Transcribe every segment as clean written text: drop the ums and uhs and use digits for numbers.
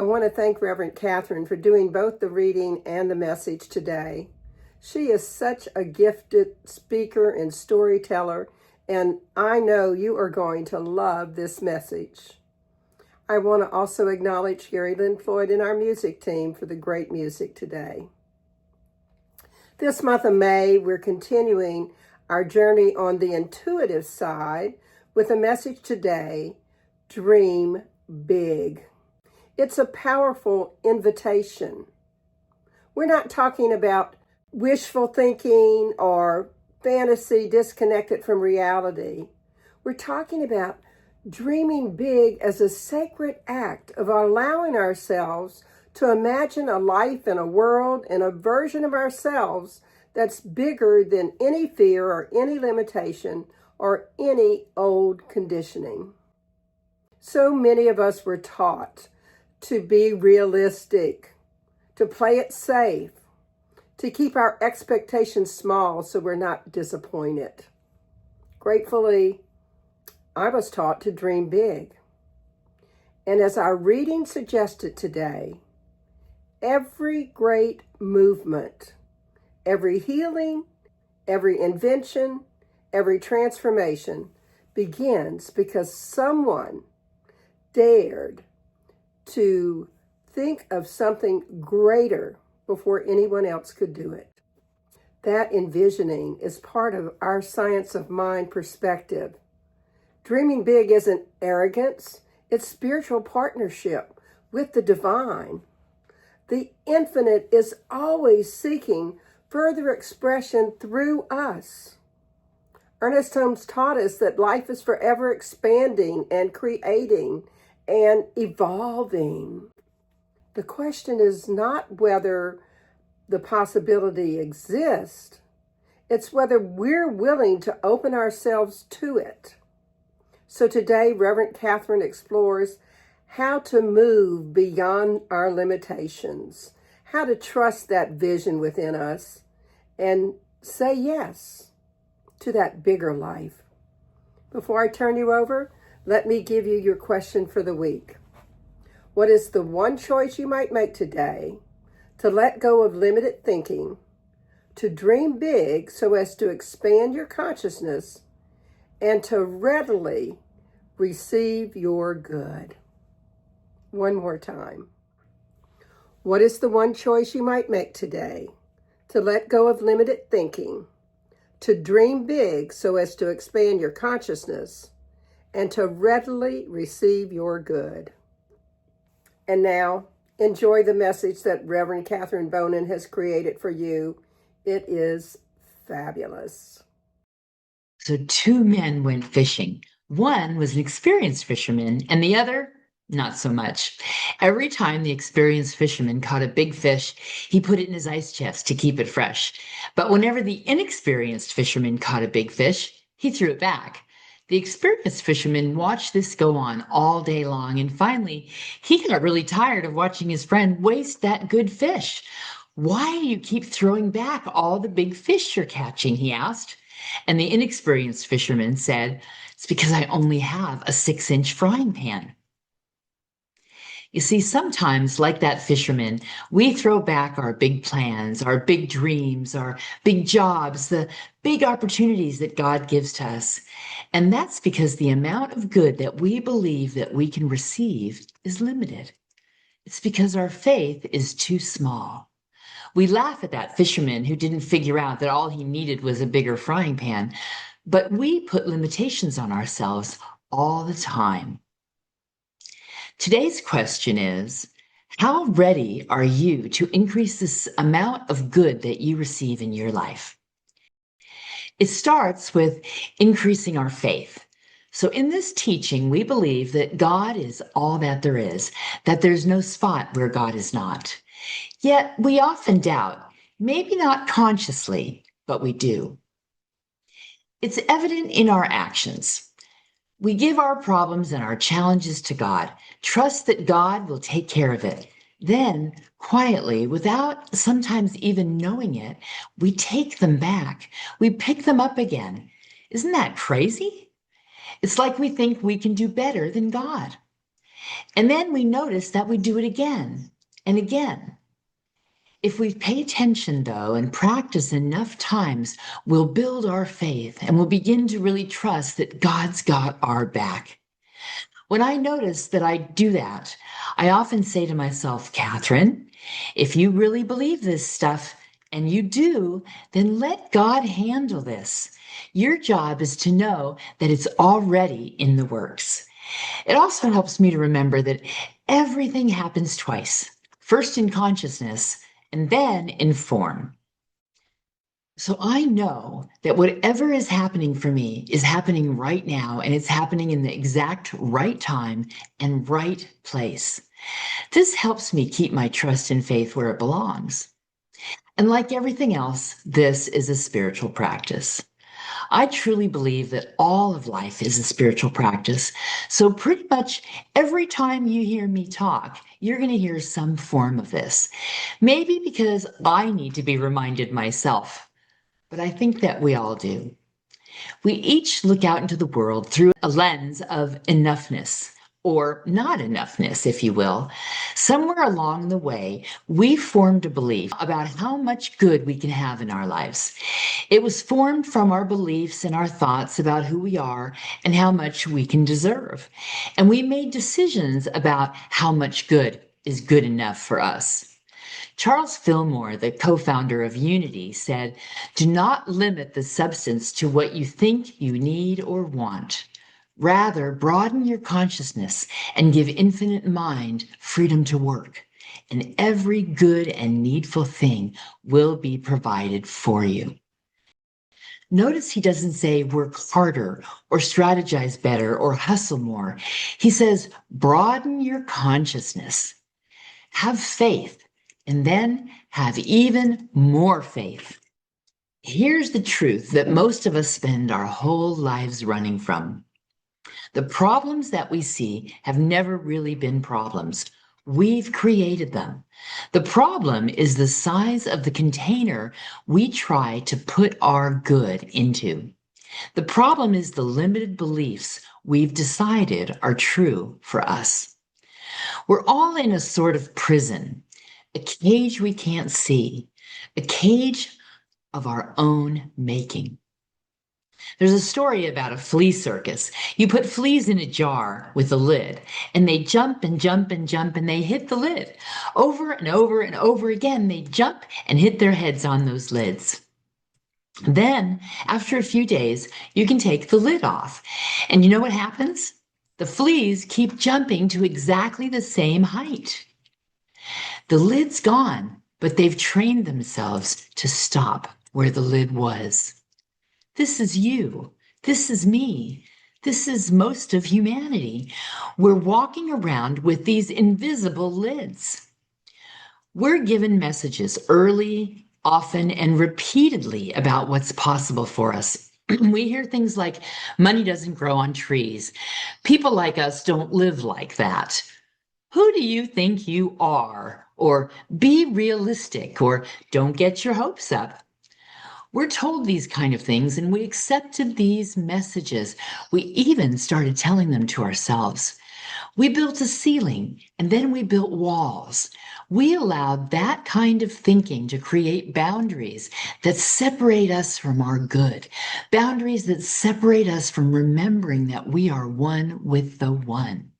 I want to thank Rev Catherine for doing both the reading and the message today. She is such a gifted speaker and storyteller, and I know you are going to love this message. I want to also acknowledge Gary Lynn Floyd and our music team for the great music today. This month of May, we're continuing our journey on the intuitive side with a message today, Dream Big. It's a powerful invitation. We're not talking about wishful thinking or fantasy disconnected from reality. We're talking about dreaming big as a sacred act of allowing ourselves to imagine a life and a world and a version of ourselves that's bigger than any fear or any limitation or any old conditioning. So many of us were taught to be realistic, to play it safe, to keep our expectations small so we're not disappointed. Gratefully, I was taught to dream big. And as our reading suggested today, every great movement, every healing, every invention, every transformation begins because someone dared to think of something greater before anyone else could do it. That envisioning is part of our science of mind perspective. Dreaming big isn't arrogance, it's spiritual partnership with the divine. The infinite is always seeking further expression through us. Ernest Holmes taught us that life is forever expanding and creating and evolving. The question is not whether the possibility exists, it's whether we're willing to open ourselves to it. So today, Rev Catherine explores how to move beyond our limitations, how to trust that vision within us and say yes to that bigger life. Before I turn you over, let me give you your question for the week. What is the one choice you might make today to let go of limited thinking, to dream big so as to expand your consciousness, and to readily receive your good? One more time. What is the one choice you might make today to let go of limited thinking, to dream big so as to expand your consciousness, and to readily receive your good? And now, enjoy the message that Rev Catherine Bonin has created for you. It is fabulous. So 2 men went fishing. One was an experienced fisherman, and the other, not so much. Every time the experienced fisherman caught a big fish, he put it in his ice chest to keep it fresh. But whenever the inexperienced fisherman caught a big fish, he threw it back. The experienced fisherman watched this go on all day long, and finally, he got really tired of watching his friend waste that good fish. "Why do you keep throwing back all the big fish you're catching?" he asked. And the inexperienced fisherman said, "It's because I only have a 6-inch frying pan." You see, sometimes, like that fisherman, we throw back our big plans, our big dreams, our big jobs, the big opportunities that God gives to us. And that's because the amount of good that we believe that we can receive is limited. It's because our faith is too small. We laugh at that fisherman who didn't figure out that all he needed was a bigger frying pan, but we put limitations on ourselves all the time. Today's question is, how ready are you to increase this amount of good that you receive in your life? It starts with increasing our faith. So in this teaching, we believe that God is all that there is, that there's no spot where God is not. Yet we often doubt, maybe not consciously, but we do. It's evident in our actions. We give our problems and our challenges to God, trust that God will take care of it. Then, quietly, without sometimes even knowing it, we take them back. We pick them up again. Isn't that crazy? It's like we think we can do better than God. And then we notice that we do it again and again. If we pay attention, though, and practice enough times, we'll build our faith and we'll begin to really trust that God's got our back. When I notice that I do that, I often say to myself, Catherine, if you really believe this stuff, and you do, then let God handle this. Your job is to know that it's already in the works. It also helps me to remember that everything happens twice, first in consciousness and then in form. So I know that whatever is happening for me is happening right now, and it's happening in the exact right time and right place. This helps me keep my trust and faith where it belongs. And like everything else, this is a spiritual practice. I truly believe that all of life is a spiritual practice. So pretty much every time you hear me talk, you're going to hear some form of this. Maybe because I need to be reminded myself, but I think that we all do. We each look out into the world through a lens of enoughness, or not enoughness, if you will. Somewhere along the way, we formed a belief about how much good we can have in our lives. It was formed from our beliefs and our thoughts about who we are and how much we can deserve. And we made decisions about how much good is good enough for us. Charles Fillmore, the co-founder of Unity, said, "Do not limit the substance to what you think you need or want. Rather, broaden your consciousness and give infinite mind freedom to work, and every good and needful thing will be provided for you." Notice he doesn't say work harder or strategize better or hustle more. He says, broaden your consciousness. Have faith, and then have even more faith. Here's the truth that most of us spend our whole lives running from. The problems that we see have never really been problems. We've created them. The problem is the size of the container we try to put our good into. The problem is the limited beliefs we've decided are true for us. We're all in a sort of prison, a cage we can't see, a cage of our own making. There's a story about a flea circus. You put fleas in a jar with a lid, and they jump and jump and jump, and they hit the lid. Over and over and over again, they jump and hit their heads on those lids. Then, after a few days, you can take the lid off. And you know what happens? The fleas keep jumping to exactly the same height. The lid's gone, but they've trained themselves to stop where the lid was. This is you. This is me. This is most of humanity. We're walking around with these invisible lids. We're given messages early, often, and repeatedly about what's possible for us. We hear things like, money doesn't grow on trees. People like us don't live like that. Who do you think you are? Or be realistic, or don't get your hopes up. We're told these kind of things, and we accepted these messages. We even started telling them to ourselves. We built a ceiling, and then we built walls. We allowed that kind of thinking to create boundaries that separate us from our good, boundaries that separate us from remembering that we are one with the one.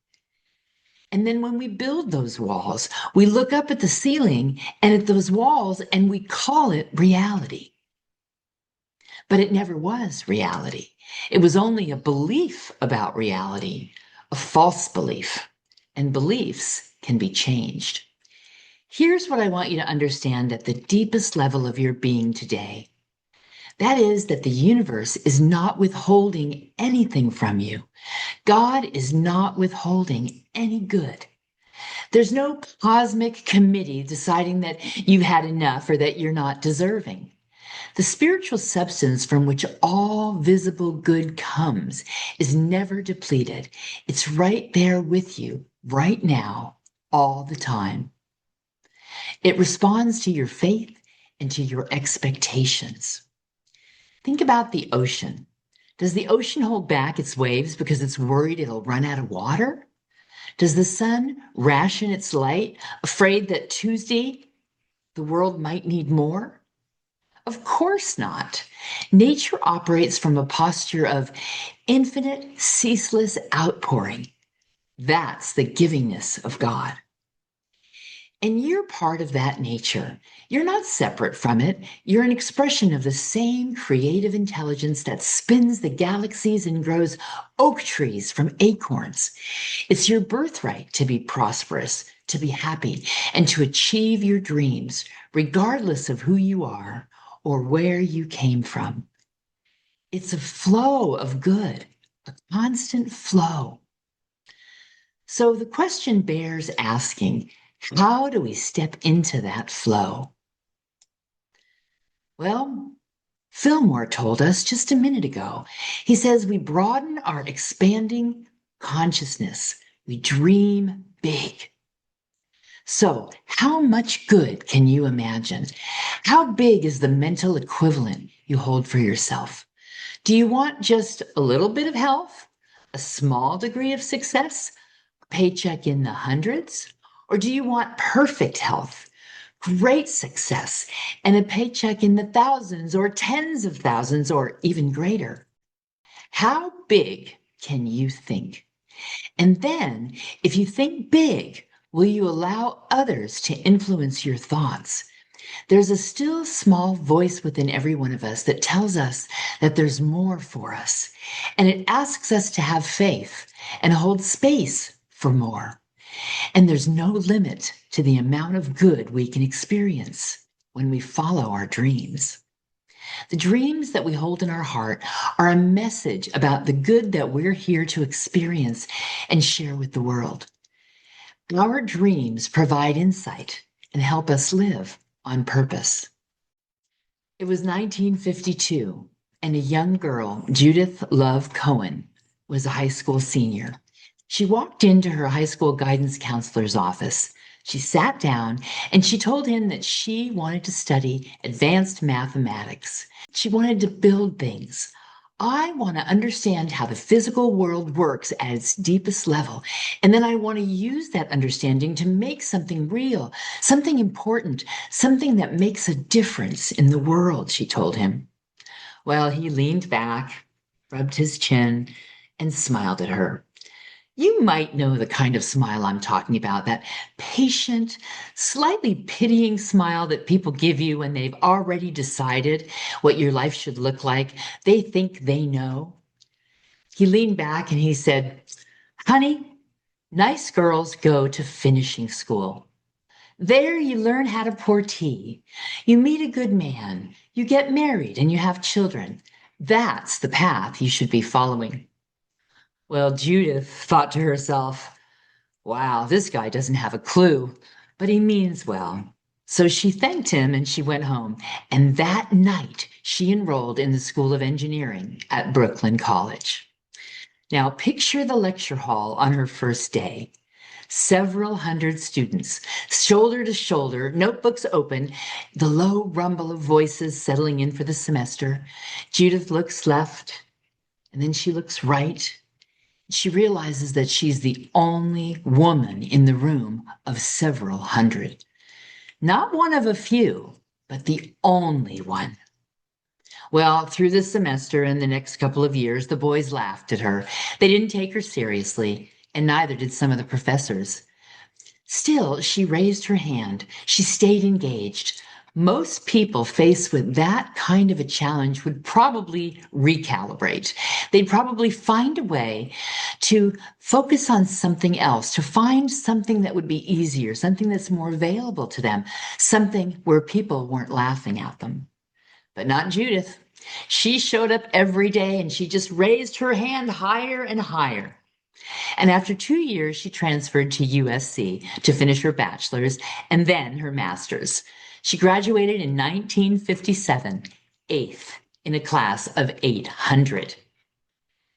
And then when we build those walls, we look up at the ceiling and at those walls, and we call it reality. But it never was reality. It was only a belief about reality, a false belief. And beliefs can be changed. Here's what I want you to understand at the deepest level of your being today. That is that the universe is not withholding anything from you. God is not withholding any good. There's no cosmic committee deciding that you've had enough or that you're not deserving. The spiritual substance from which all visible good comes is never depleted. It's right there with you, right now, all the time. It responds to your faith and to your expectations. Think about the ocean. Does the ocean hold back its waves because it's worried it'll run out of water? Does the sun ration its light, afraid that Tuesday the world might need more? Of course not. Nature operates from a posture of infinite, ceaseless outpouring. That's the givingness of God. And you're part of that nature. You're not separate from it. You're an expression of the same creative intelligence that spins the galaxies and grows oak trees from acorns. It's your birthright to be prosperous, to be happy, and to achieve your dreams, regardless of who you are or where you came from. It's a flow of good, a constant flow. So the question bears asking, how do we step into that flow? Well, Fillmore told us just a minute ago. He says we broaden our expanding consciousness. We dream big. So, how much good can you imagine? How big is the mental equivalent you hold for yourself? Do you want just a little bit of health, a small degree of success, a paycheck in the hundreds? Or do you want perfect health, great success, and a paycheck in the thousands or tens of thousands or even greater? How big can you think? And then, if you think big, will you allow others to influence your thoughts? There's a still small voice within every one of us that tells us that there's more for us. And it asks us to have faith and hold space for more. And there's no limit to the amount of good we can experience when we follow our dreams. The dreams that we hold in our heart are a message about the good that we're here to experience and share with the world. Our dreams provide insight and help us live on purpose. It was 1952, and a young girl, Judith Love Cohen, was a high school senior. She walked into her high school guidance counselor's office. She sat down and she told him that she wanted to study advanced mathematics. She wanted to build things. I want to understand how the physical world works at its deepest level. And then I want to use that understanding to make something real, something important, something that makes a difference in the world, she told him. Well, he leaned back, rubbed his chin, and smiled at her. You might know the kind of smile I'm talking about, that patient, slightly pitying smile that people give you when they've already decided what your life should look like. They think they know. He leaned back and he said, Honey, nice girls go to finishing school. There you learn how to pour tea. You meet a good man. You get married and you have children. That's the path you should be following. Well, Judith thought to herself, wow, this guy doesn't have a clue, but he means well. So she thanked him and she went home. And that night, she enrolled in the School of Engineering at Brooklyn College. Now, picture the lecture hall on her first day. Several hundred students, shoulder to shoulder, notebooks open, the low rumble of voices settling in for the semester. Judith looks left, and then she looks right. She realizes that she's the only woman in the room of several hundred. Not one of a few, but the only one. Well, through the semester and the next couple of years, the boys laughed at her. They didn't take her seriously, and neither did some of the professors. Still, she raised her hand. She stayed engaged. Most people faced with that kind of a challenge would probably recalibrate. They'd probably find a way to focus on something else, to find something that would be easier, something that's more available to them, something where people weren't laughing at them. But not Judith. She showed up every day and she just raised her hand higher and higher. And after 2 years, she transferred to USC to finish her bachelor's and then her master's. She graduated in 1957, eighth in a class of 800.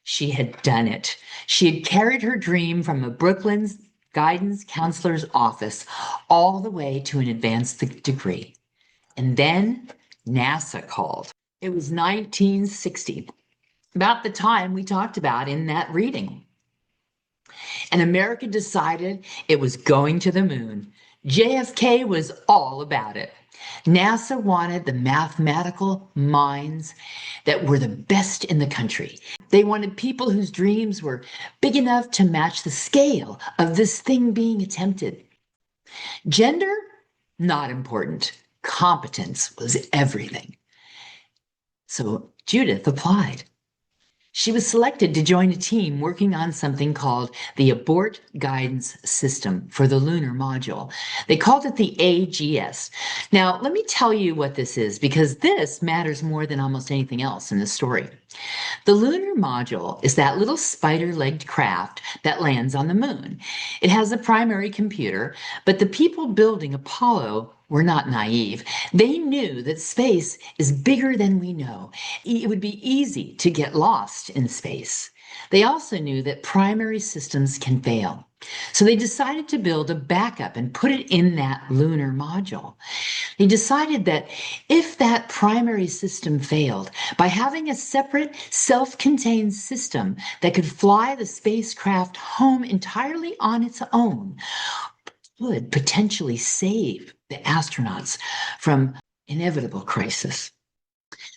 She had done it. She had carried her dream from a Brooklyn's guidance counselor's office all the way to an advanced degree. And then NASA called. It was 1960, about the time we talked about in that reading. and America decided it was going to the moon. JFK was all about it. NASA wanted the mathematical minds that were the best in the country. They wanted people whose dreams were big enough to match the scale of this thing being attempted. Gender, not important. Competence was everything. So Judith applied. She was selected to join a team working on something called the Abort Guidance System for the lunar module. They called it the AGS. Now, let me tell you what this is, because this matters more than almost anything else in the story. The lunar module is that little spider-legged craft that lands on the moon. It has a primary computer, but the people building Apollo were not naive. They knew that space is bigger than we know. It would be easy to get lost in space. They also knew that primary systems can fail. So they decided to build a backup and put it in that lunar module. They decided that if that primary system failed, by having a separate, self-contained system that could fly the spacecraft home entirely on its own, would potentially save the astronauts from inevitable crisis.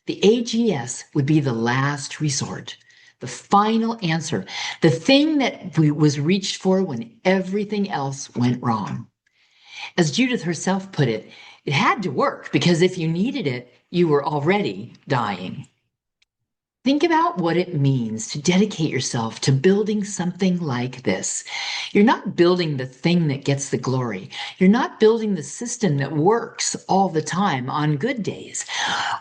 The AGS would be the last resort, the final answer, the thing that was reached for when everything else went wrong. As Judith herself put it, it had to work because if you needed it, you were already dying. Think about what it means to dedicate yourself to building something like this. You're not building the thing that gets the glory. You're not building the system that works all the time on good days,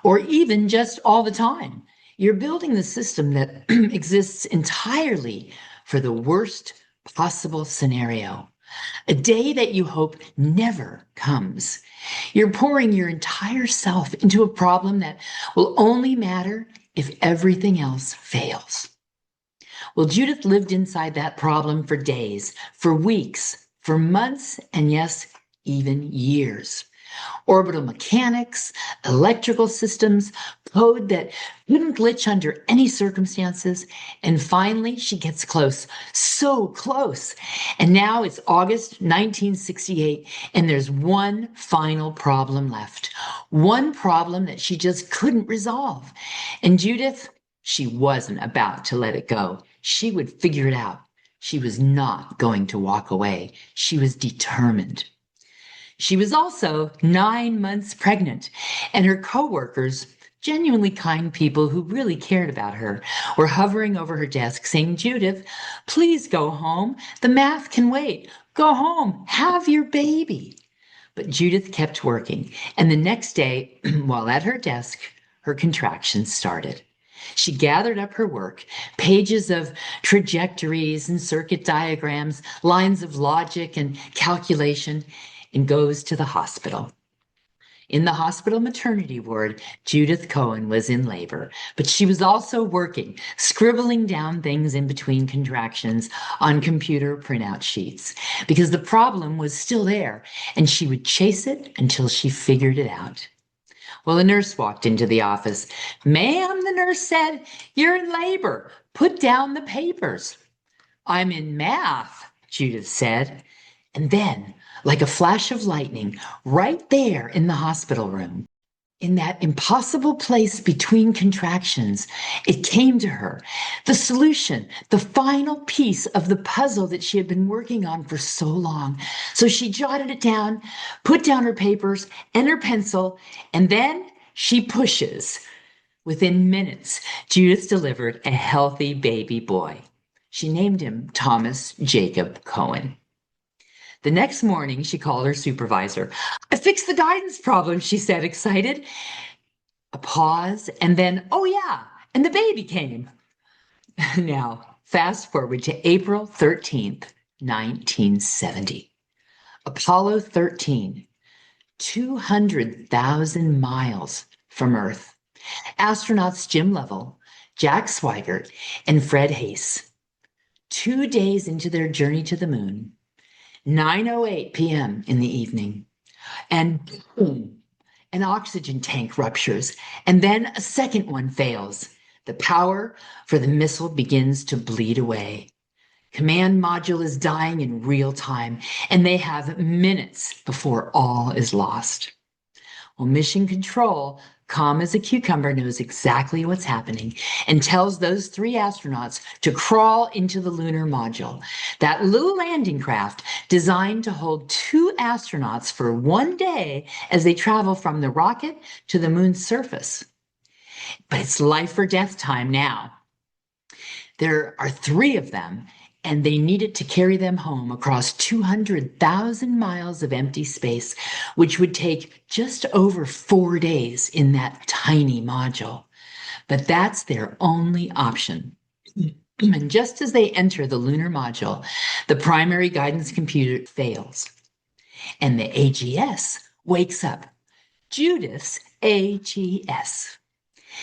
or even just all the time. You're building the system that exists entirely for the worst possible scenario, a day that you hope never comes. You're pouring your entire self into a problem that will only matter if everything else fails. Well, Judith lived inside that problem for days, for weeks, for months, and yes, even years. Orbital mechanics, electrical systems, code that couldn't glitch under any circumstances. And finally, she gets close, so close. And now it's August 1968, and there's one final problem left. One problem that she just couldn't resolve. And Judith, she wasn't about to let it go. She would figure it out. She was not going to walk away. She was determined. She was also 9 months pregnant, and her coworkers, genuinely kind people who really cared about her, were hovering over her desk saying, "Judith, please go home. The math can wait. Go home. Have your baby." But Judith kept working, and the next day, while at her desk, her contractions started. She gathered up her work, pages of trajectories and circuit diagrams, lines of logic and calculation, and goes to the hospital. In the hospital maternity ward, Judith Cohen was in labor, but she was also working, scribbling down things in between contractions on computer printout sheets, because the problem was still there, and she would chase it until she figured it out. Well, a nurse walked into the office. "Ma'am," the nurse said, "you're in labor. Put down the papers." "I'm in math," Judith said. And then, like a flash of lightning, right there in the hospital room, in that impossible place between contractions, it came to her, the solution, the final piece of the puzzle that she had been working on for so long. So she jotted it down, put down her papers and her pencil, and then she pushes. Within minutes, Judith delivered a healthy baby boy. She named him Thomas Jacob Cohen. The next morning, she called her supervisor. "I fixed the guidance problem," she said, excited. A pause, and then, "Oh yeah, and the baby came." Now, fast forward to April 13th, 1970. Apollo 13, 200,000 miles from Earth. Astronauts Jim Lovell, Jack Swigert, and Fred Haise. 2 days into their journey to the moon, 9:08 p.m. in the evening, and boom, an oxygen tank ruptures, and then a second one fails. The power for the missile begins to bleed away. Command module is dying in real time, and they have minutes before all is lost. Well, mission control, calm as a cucumber, knows exactly what's happening and tells those 3 astronauts to crawl into the lunar module, that little landing craft designed to hold 2 astronauts for 1 day as they travel from the rocket to the moon's surface. But it's life or death time now. There are 3 of them, and they needed to carry them home across 200,000 miles of empty space, which would take just over 4 days in that tiny module. But that's their only option. And just as they enter the lunar module, the primary guidance computer fails, and the AGS wakes up. Judith's AGS.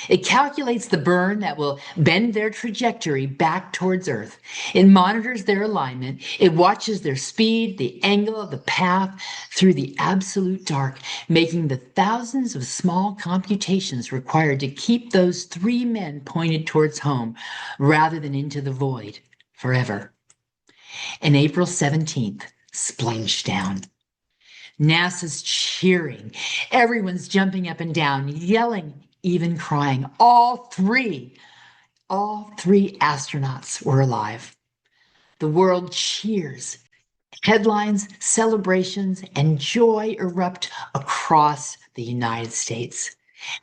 It calculates the burn that will bend their trajectory back towards Earth. It monitors their alignment. It watches their speed, the angle of the path through the absolute dark, making the thousands of small computations required to keep those 3 men pointed towards home rather than into the void forever. And April 17th, splashdown. NASA's cheering. Everyone's jumping up and down, yelling, even crying. All three astronauts were alive. The world cheers. Headlines, celebrations, and joy erupt across the United States.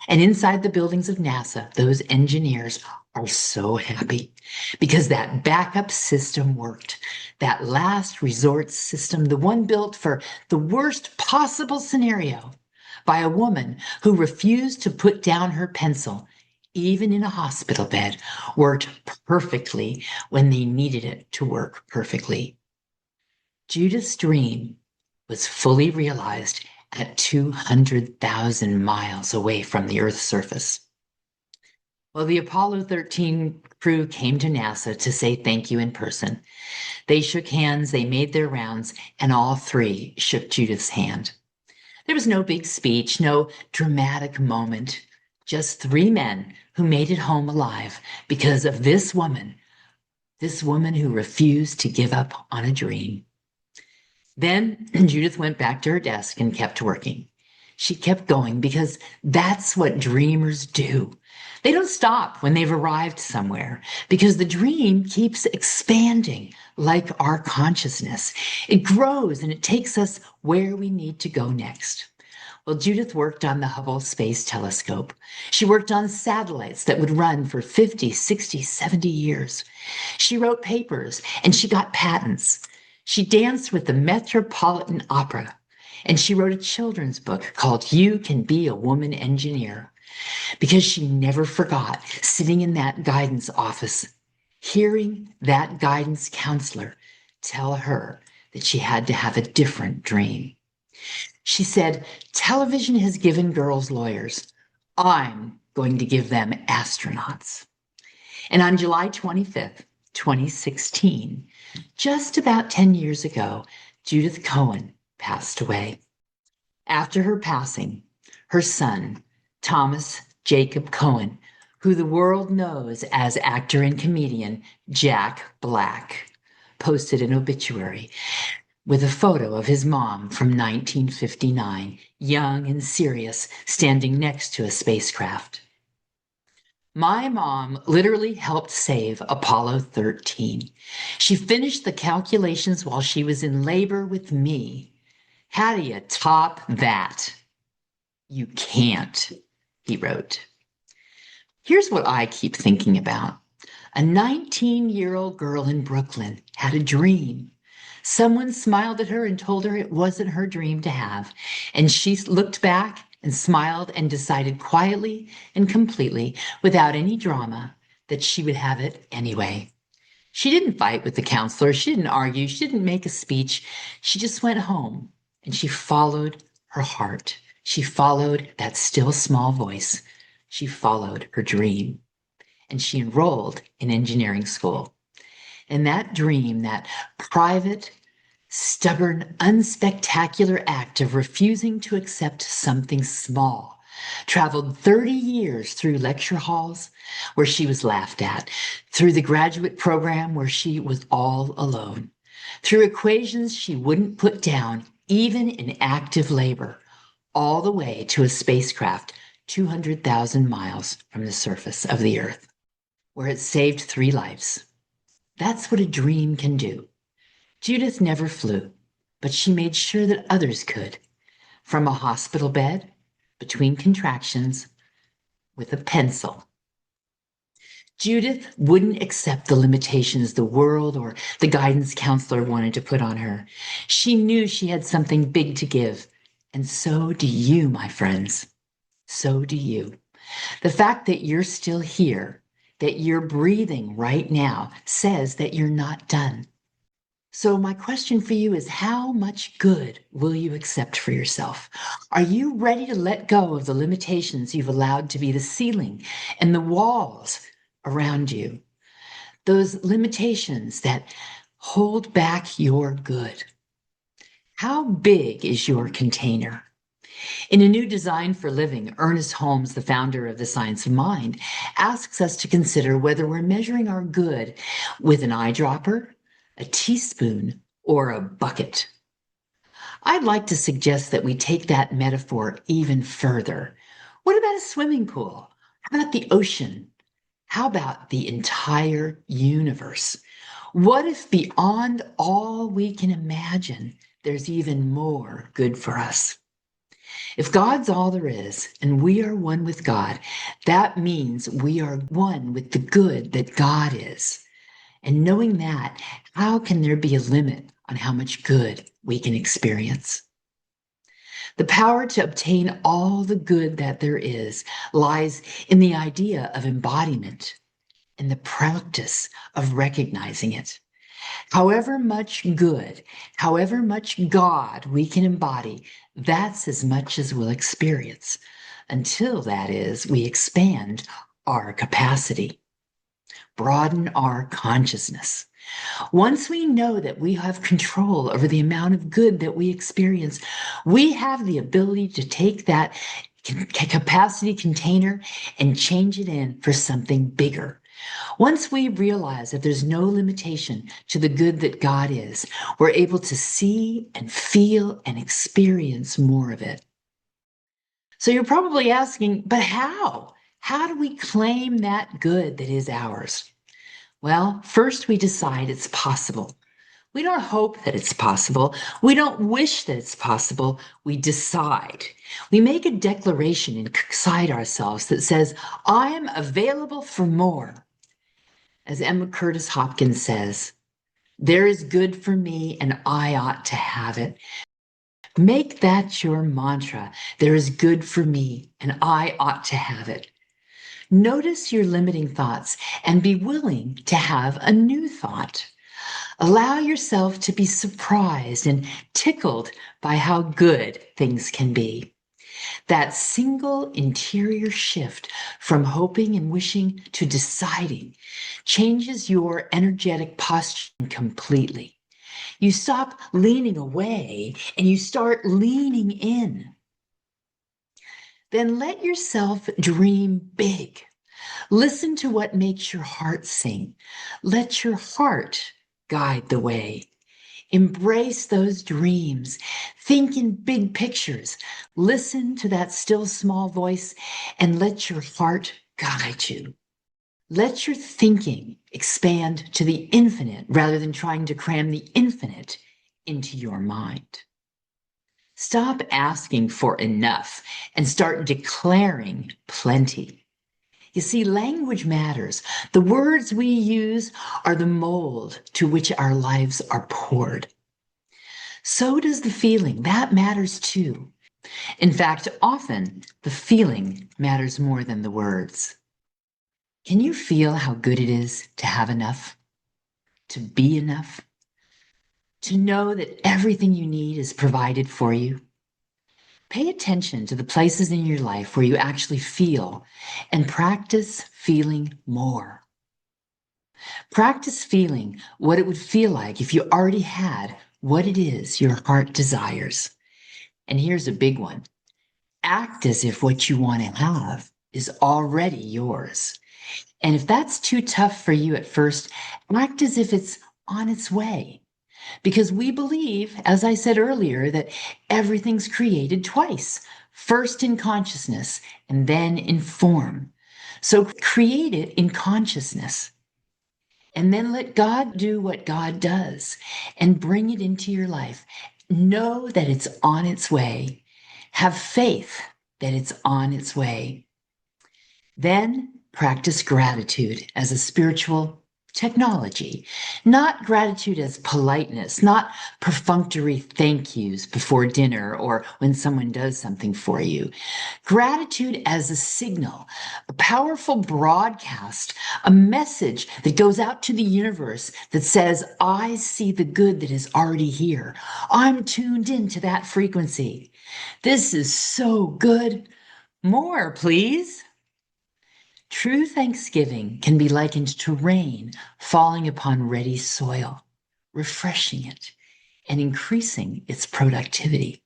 And inside the buildings of NASA, those engineers are so happy because that backup system worked. That last resort system, the one built for the worst possible scenario by a woman who refused to put down her pencil, even in a hospital bed, worked perfectly when they needed it to work perfectly. Judith's dream was fully realized at 200,000 miles away from the Earth's surface. Well, the Apollo 13 crew came to NASA to say thank you in person. They shook hands, they made their rounds, and all 3 shook Judith's hand. There was no big speech, no dramatic moment, just 3 men who made it home alive because of this woman who refused to give up on a dream. Then Judith went back to her desk and kept working. She kept going because that's what dreamers do. They don't stop when they've arrived somewhere because the dream keeps expanding like our consciousness. It grows and it takes us where we need to go next. Well, Judith worked on the Hubble Space Telescope. She worked on satellites that would run for 50, 60, 70 years. She wrote papers and she got patents. She danced with the Metropolitan Opera, and she wrote a children's book called You Can Be a Woman Engineer, because she never forgot sitting in that guidance office, hearing that guidance counselor tell her that she had to have a different dream. She said, television has given girls lawyers. I'm going to give them astronauts. And on July 25th, 2016, just about 10 years ago, Judith Cohen passed away. After her passing, her son, Thomas Jacob Cohen, who the world knows as actor and comedian Jack Black, posted an obituary with a photo of his mom from 1959, young and serious, standing next to a spacecraft. My mom literally helped save Apollo 13. She finished the calculations while she was in labor with me. How do you top that? You can't, he wrote. Here's what I keep thinking about. A 19-year-old girl in Brooklyn had a dream. Someone smiled at her and told her it wasn't her dream to have. And she looked back and smiled and decided quietly and completely, without any drama, that she would have it anyway. She didn't fight with the counselor. She didn't argue. She didn't make a speech. She just went home and she followed her heart. She followed that still small voice. She followed her dream. And she enrolled in engineering school. And that dream, that private, stubborn, unspectacular act of refusing to accept something small, traveled 30 years through lecture halls where she was laughed at, through the graduate program where she was all alone, through equations she wouldn't put down, even in active labor, all the way to a spacecraft 200,000 miles from the surface of the Earth, where it saved 3 lives. That's what a dream can do. Judith never flew, but she made sure that others could. From a hospital bed, between contractions, with a pencil. Judith wouldn't accept the limitations the world or the guidance counselor wanted to put on her. She knew she had something big to give. And so do you, my friends. So do you. The fact that you're still here, that you're breathing right now, says that you're not done. So my question for you is, how much good will you accept for yourself? Are you ready to let go of the limitations you've allowed to be the ceiling and the walls around you? Those limitations that hold back your good. How big is your container? In a new design for living, Ernest Holmes, the founder of the Science of Mind, asks us to consider whether we're measuring our good with an eyedropper, a teaspoon, or a bucket. I'd like to suggest that we take that metaphor even further. What about a swimming pool? How about the ocean? How about the entire universe? What if beyond all we can imagine, there's even more good for us? If God's all there is, and we are one with God, that means we are one with the good that God is. And knowing that, how can there be a limit on how much good we can experience? The power to obtain all the good that there is lies in the idea of embodiment and the practice of recognizing it. However much good, however much God we can embody, that's as much as we'll experience, until, that is, we expand our capacity. Broaden our consciousness. Once we know that we have control over the amount of good that we experience, we have the ability to take that capacity container and change it in for something bigger. Once we realize that there's no limitation to the good that God is, we're able to see and feel and experience more of it. So you're probably asking, but how? How do we claim that good that is ours? Well, first we decide it's possible. We don't hope that it's possible. We don't wish that it's possible. We decide. We make a declaration inside ourselves that says, I am available for more. As Emma Curtis Hopkins says, there is good for me and I ought to have it. Make that your mantra. There is good for me and I ought to have it. Notice your limiting thoughts and be willing to have a new thought. Allow yourself to be surprised and tickled by how good things can be. That single interior shift from hoping and wishing to deciding changes your energetic posture completely. You stop leaning away and you start leaning in. Then let yourself dream big. Listen to what makes your heart sing. Let your heart guide the way. Embrace those dreams. Think in big pictures. Listen to that still small voice and let your heart guide you. Let your thinking expand to the infinite rather than trying to cram the infinite into your mind. Stop asking for enough and start declaring plenty. You see, language matters. The words we use are the mold to which our lives are poured. So does the feeling. That matters too. In fact, often the feeling matters more than the words. Can you feel how good it is to have enough? To be enough? To know that everything you need is provided for you? Pay attention to the places in your life where you actually feel and practice feeling more. Practice feeling what it would feel like if you already had what it is your heart desires. And here's a big one. Act as if what you want to have is already yours. And if that's too tough for you at first, act as if it's on its way. Because we believe, as I said earlier, that everything's created twice, first in consciousness and then in form. So create it in consciousness. And then let God do what God does and bring it into your life. Know that it's on its way. Have faith that it's on its way. Then practice gratitude as a spiritual technology, not gratitude as politeness, not perfunctory thank yous before dinner or when someone does something for you. Gratitude as a signal, a powerful broadcast, a message that goes out to the universe that says, I see the good that is already here. I'm tuned into that frequency. This is so good. More, please. True thanksgiving can be likened to rain falling upon ready soil, refreshing it and increasing its productivity.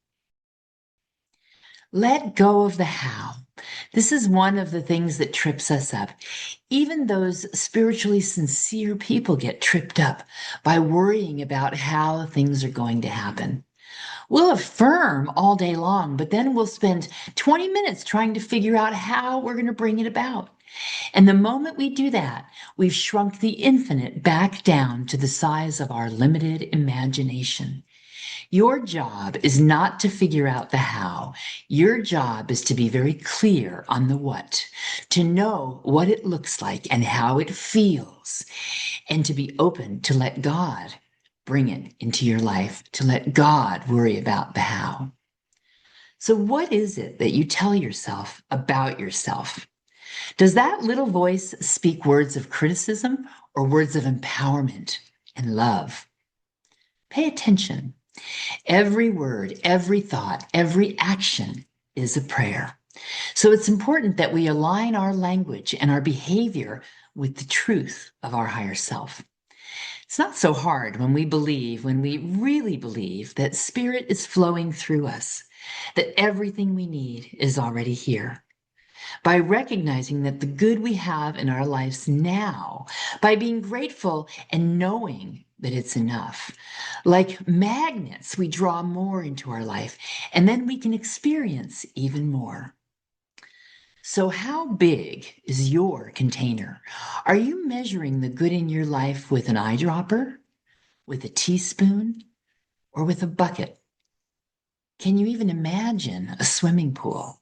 Let go of the how. This is one of the things that trips us up. Even those spiritually sincere people get tripped up by worrying about how things are going to happen. We'll affirm all day long, but then we'll spend 20 minutes trying to figure out how we're going to bring it about. And the moment we do that, we've shrunk the infinite back down to the size of our limited imagination. Your job is not to figure out the how. Your job is to be very clear on the what, to know what it looks like and how it feels, and to be open to let God bring it into your life, to let God worry about the how. So what is it that you tell yourself about yourself? Does that little voice speak words of criticism or words of empowerment and love? Pay attention. Every word, every thought, every action is a prayer. So it's important that we align our language and our behavior with the truth of our higher self. It's not so hard when we really believe that spirit is flowing through us, that everything we need is already here. By recognizing that the good we have in our lives now, by being grateful and knowing that it's enough. Like magnets, we draw more into our life, and then we can experience even more. So, how big is your container? Are you measuring the good in your life with an eyedropper, with a teaspoon, or with a bucket? Can you even imagine a swimming pool?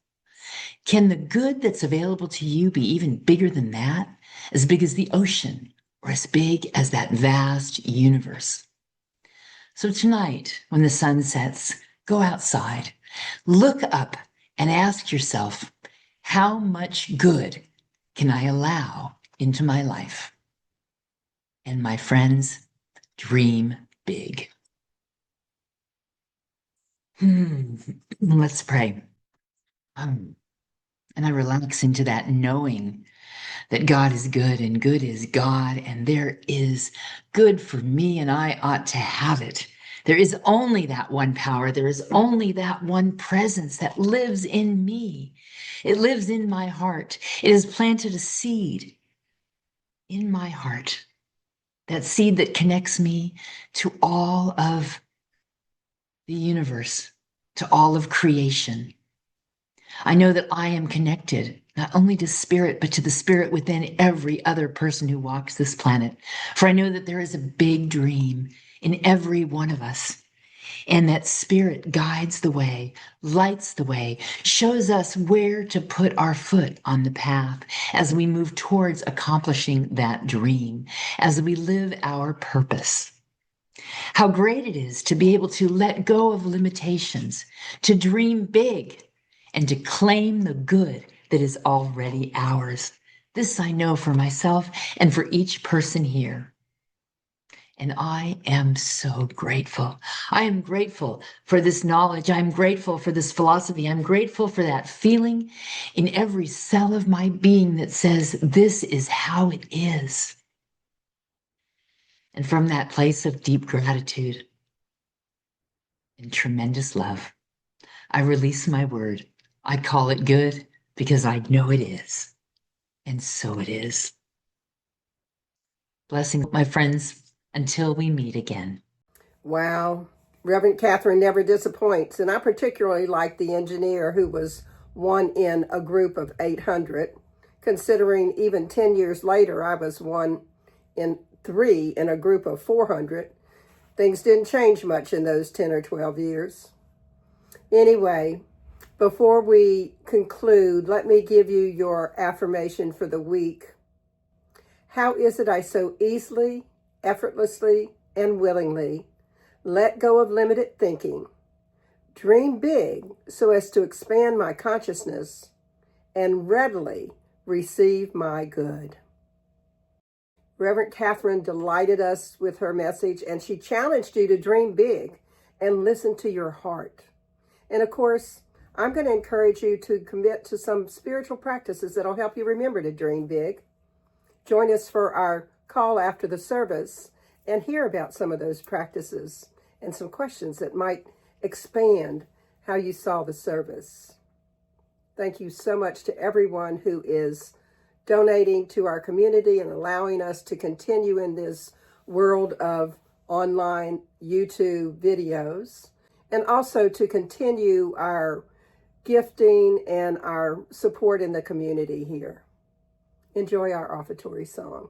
Can the good that's available to you be even bigger than that? As big as the ocean, or as big as that vast universe? So tonight, when the sun sets, go outside, look up, and ask yourself, how much good can I allow into my life? And my friends, dream big. Let's pray. And I relax into that knowing that God is good and good is God, and there is good for me, and I ought to have it. There is only that one power. There is only that one presence that lives in me. It lives in my heart. It has planted a seed in my heart, that seed that connects me to all of the universe, to all of creation. I know that I am connected not only to spirit, but to the spirit within every other person who walks this planet. For I know that there is a big dream in every one of us, and that spirit guides the way, lights the way, shows us where to put our foot on the path as we move towards accomplishing that dream, as we live our purpose. How great it is to be able to let go of limitations, to dream big, and to claim the good that is already ours. This I know for myself and for each person here. And I am so grateful. I am grateful for this knowledge. I'm grateful for this philosophy. I'm grateful for that feeling in every cell of my being that says, this is how it is. And from that place of deep gratitude and tremendous love, I release my word I call it good because I know it is. And so it is. Blessings, my friends, until we meet again. Wow. Reverend Catherine never disappoints. And I particularly like the engineer who was one in a group of 800, considering even 10 years later, I was one in three in a group of 400. Things didn't change much in those 10 or 12 years. Anyway, before we conclude, let me give you your affirmation for the week. How is it I so easily, effortlessly, and willingly let go of limited thinking, dream big so as to expand my consciousness, and readily receive my good? Reverend Catherine delighted us with her message, and she challenged you to dream big and listen to your heart. And of course, I'm going to encourage you to commit to some spiritual practices that'll help you remember to dream big. Join us for our call after the service and hear about some of those practices and some questions that might expand how you saw the service. Thank you so much to everyone who is donating to our community and allowing us to continue in this world of online YouTube videos, and also to continue our gifting and our support in the community here. Enjoy our offertory song.